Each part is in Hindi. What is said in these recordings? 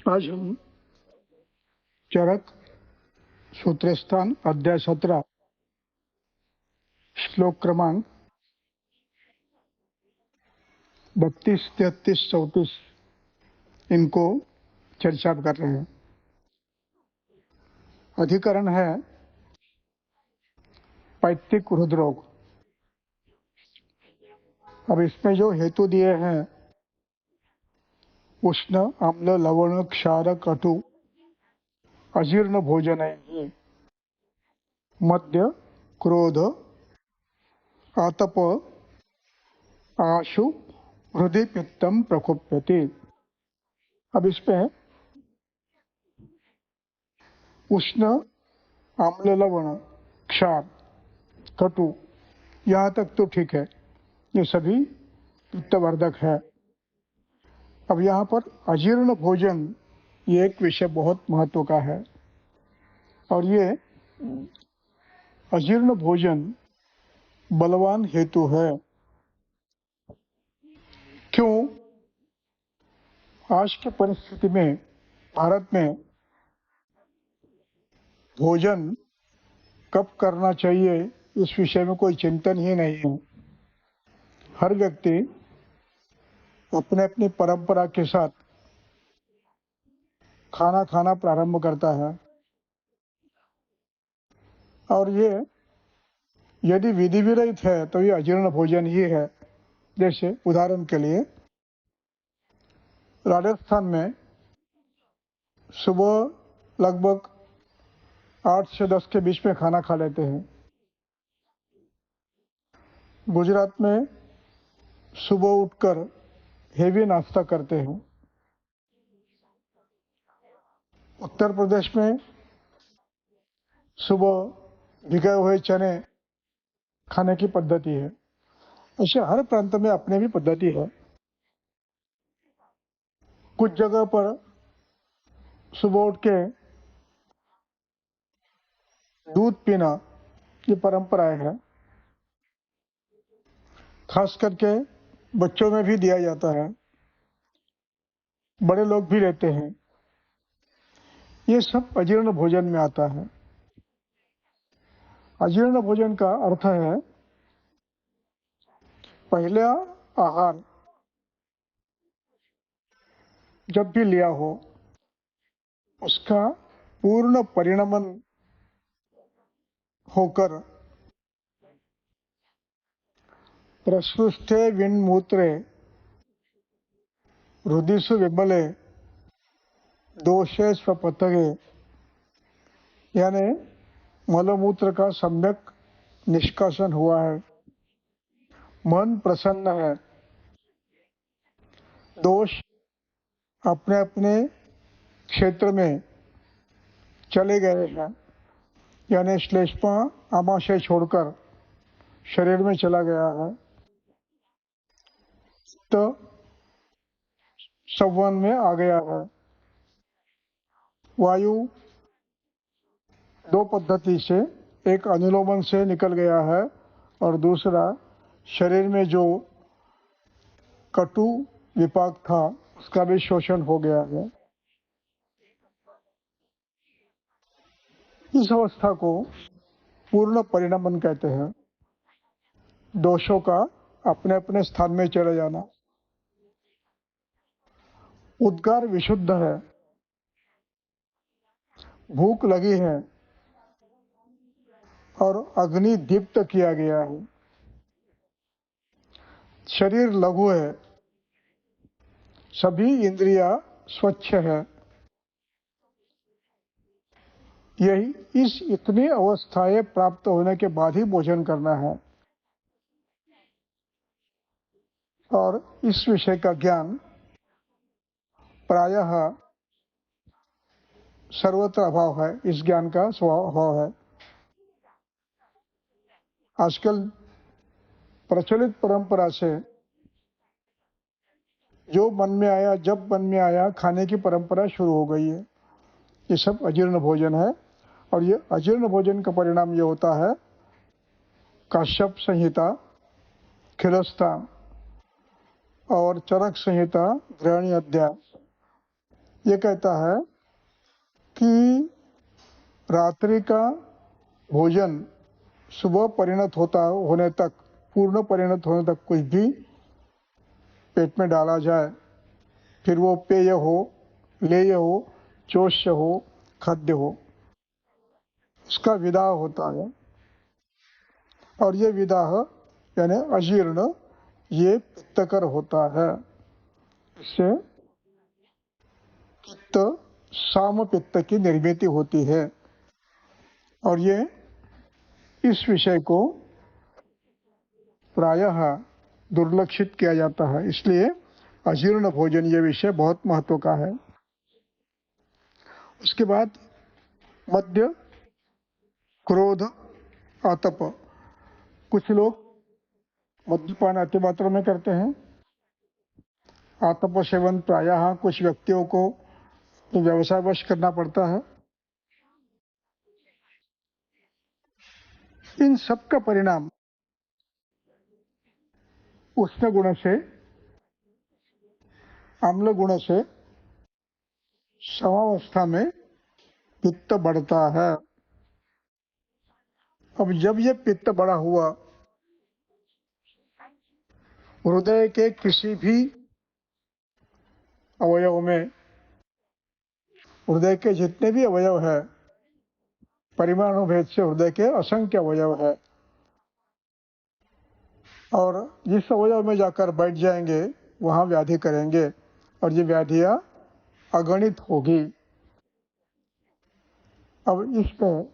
आज हम चरक सूत्रस्थान अध्याय 17 श्लोक क्रमांक 32, 33, 34 इनको चर्चा कर रहे हैं। अधिकरण है पैतृक हृदरोग। अब इसमें जो हेतु दिए हैं उष्ण, अम्ल, लवण, क्षार, कटु, अजीर्ण भोजन है, मद्य, क्रोध, आतप, आशु, हृदय पित्तम प्रकोप्यते। अब इसमें उष्ण, अम्ल, लवण, क्षार, कटु, यहाँ तक तो ठीक है, ये सभी पित्तवर्धक है। अब यहाँ पर अजीर्ण भोजन ये एक विषय बहुत महत्व का है और ये अजीर्ण भोजन बलवान हेतु है। क्यों? आज की परिस्थिति में भारत में भोजन कब करना चाहिए इस विषय में कोई चिंतन ही नहीं है। हर व्यक्ति अपने अपनी परंपरा के साथ खाना खाना प्रारंभ करता है और ये यदि विधि विरहित है तो ये अजीर्ण भोजन ही है। जैसे उदाहरण के लिए राजस्थान में सुबह लगभग 8 से 10 के बीच में खाना खा लेते हैं। गुजरात में सुबह उठकर हेवी नाश्ता करते हैं। उत्तर प्रदेश में सुबह भिगाए हुए चने खाने की पद्धति है। ऐसे हर प्रांत में अपने भी पद्धति है। कुछ जगह पर सुबह उठ के दूध पीना ये परंपराएं है, खास करके बच्चों में भी दिया जाता है, बड़े लोग भी लेते हैं। ये सब अजीर्ण भोजन में आता है। अजीर्ण भोजन का अर्थ है पहला आहार जब भी लिया हो उसका पूर्ण परिणमन होकर प्रसृष्टे विन्मूत्रे हृदिषु विमले दोषे स्वपतगे, यानी मलमूत्र का सम्यक निष्कासन हुआ है, मन प्रसन्न है, दोष अपने अपने क्षेत्र में चले गए हैं, यानी श्लेष्मा आमाशय छोड़कर शरीर में चला गया है, तो संवन में आ गया है। वायु दो पद्धति से, एक अनुलोमन से निकल गया है और दूसरा शरीर में जो कटु विपाक था उसका भी शोषण हो गया है। इस अवस्था को पूर्ण परिणमन कहते हैं। दोषों का अपने अपने स्थान में चले जाना। उद्गार विशुद्ध है, भूख लगी है और अग्नि दीप्त किया गया है, शरीर लघु है, सभी इंद्रियां स्वच्छ है। यही इस इतनी अवस्थाएं प्राप्त होने के बाद ही भोजन करना है और इस विषय का ज्ञान प्रायः सर्वत्र अभाव है। इस ज्ञान का स्वभाव है। आजकल प्रचलित परंपरा से जो मन में आया जब मन में आया खाने की परंपरा शुरू हो गई है। ये सब अजीर्ण भोजन है और ये अजीर्ण भोजन का परिणाम ये होता है काश्यप संहिता, खिलस्तान और चरक संहिता गृहणी अध्याय ये कहता है कि रात्रि का भोजन सुबह होने तक, पूर्ण परिणत होने तक कुछ भी पेट में डाला जाए, फिर वो पेय हो, लेय हो, चोष्य हो, खाद्य हो, उसका विदाह होता है। और ये विदाह यानी अजीर्ण, ये पित्तकर होता है। इससे पित्त, साम पित्त की निर्मिति होती है। और ये इस विषय को प्रायः दुर्लक्षित किया जाता है, इसलिए अजीर्ण भोजन ये विषय बहुत महत्व का है। उसके बाद मद्य, क्रोध, आतप। कुछ लोग मद्यपान अति मात्रा में करते हैं। आतप सेवन प्रायः कुछ व्यक्तियों को व्यवसायवश करना पड़ता है। इन सब का परिणाम उष्ण गुण से, अम्ल गुण से समावस्था में पित्त बढ़ता है। अब जब ये पित्त बढ़ा हुआ हृदय के किसी भी अवयव में, हृदय के जितने भी अवयव है, परिमाणु भेद से हृदय के असंख्य अवयव है, और जिस अवयव में जाकर बैठ जाएंगे वहां व्याधि करेंगे, और ये व्याधियां अगणित होगी। अब इसमें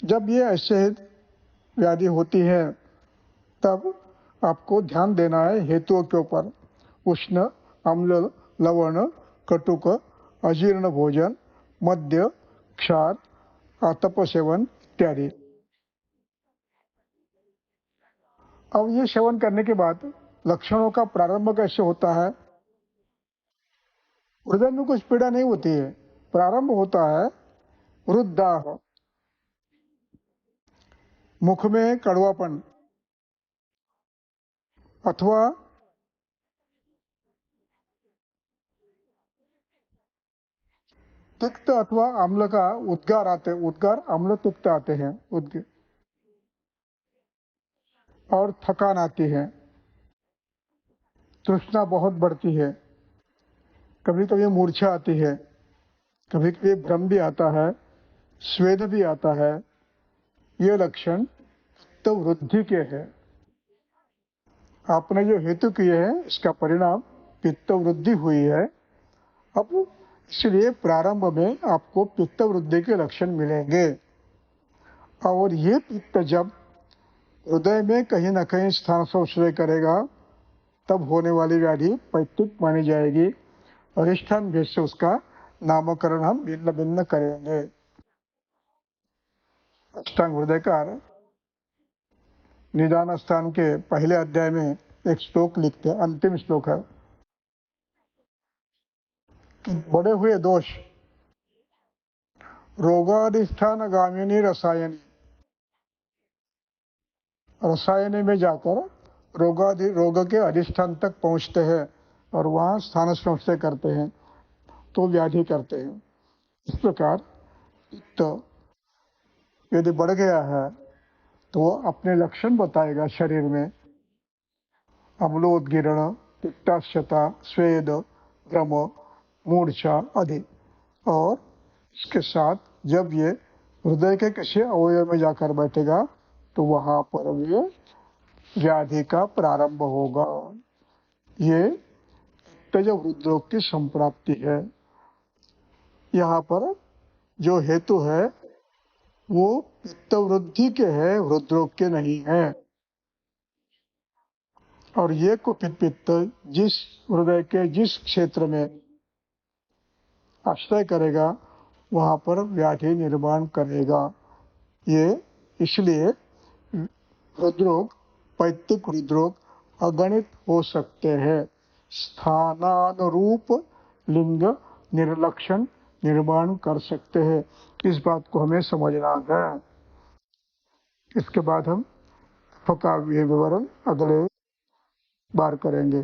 जब ये ऐसे व्याधि होती है तब आपको ध्यान देना है हेतुओं के ऊपर। उष्ण, अम्ल, लवण, कटुक, अजीर्ण भोजन, मद्य, क्षार, आतप सेवन इत्यादि। अब ये सेवन करने के बाद लक्षणों का प्रारंभ कैसे होता है? हृदय में कुछ पीड़ा नहीं होती है, प्रारंभ होता है वृद्धाह, मुख में कड़वापन अथवा तिक्त अथवा अम्ल का उद्गार आते, उद्गार अम्ल तिक्त आते हैं, और थकान आती है, तृष्णा बहुत बढ़ती है, कभी कभी मूर्छा आती है, कभी कभी भ्रम भी आता है, स्वेद भी आता है। ये लक्षण तो वृद्धि के हैं। आपने जो हेतु किए हैं इसका परिणाम पित्त वृद्धि हुई है। अब इसलिए प्रारंभ में आपको पित्त वृद्धि के लक्षण मिलेंगे, और ये पित्त जब हृदय में कहीं न कहीं स्थान संश्रय करेगा तब होने वाली व्याधि पैतृक मानी जाएगी। अधिष्ठान भेद से उसका नामकरण हम भिन्न भिन्न करेंगे। अष्टांग हृदयकार निदान स्थान के पहले अध्याय में एक श्लोक लिखते हैं, अंतिम श्लोक है कि बड़े हुए दोष रोगाधिष्ठान गामिनी रसायनी, रसायनी में जाकर रोग के अधिष्ठान तक पहुंचते हैं और वहां स्थान संशय करते हैं तो व्याधि करते हैं। इस प्रकार पित्त यदि बढ़ गया है तो वो अपने लक्षण बताएगा शरीर में, अम्लोदगिरण, पित्ताशयता, स्वेद, भ्रम, मूर्छा आदि। और इसके साथ जब ये हृदय के किसी अवयव में जाकर बैठेगा तो वहां पर ये व्याधि का प्रारंभ होगा। ये तेज हृदरोग की संप्राप्ति है। यहाँ पर जो हेतु है वो पित्त वृद्धि के है, हृदरोग के नहीं है। और ये कुपित पित्त जिस हृदय के जिस क्षेत्र में आश्रय करेगा वहां पर व्याधि निर्माण करेगा। ये इसलिए हृदरोग, पैतृक हृदरोग अगणित हो सकते हैं। स्थानानुरूप लिंग निर्लक्षण निर्माण कर सकते हैं। इस बात को हमें समझना है। इसके बाद हम का विवरण अगले बार करेंगे।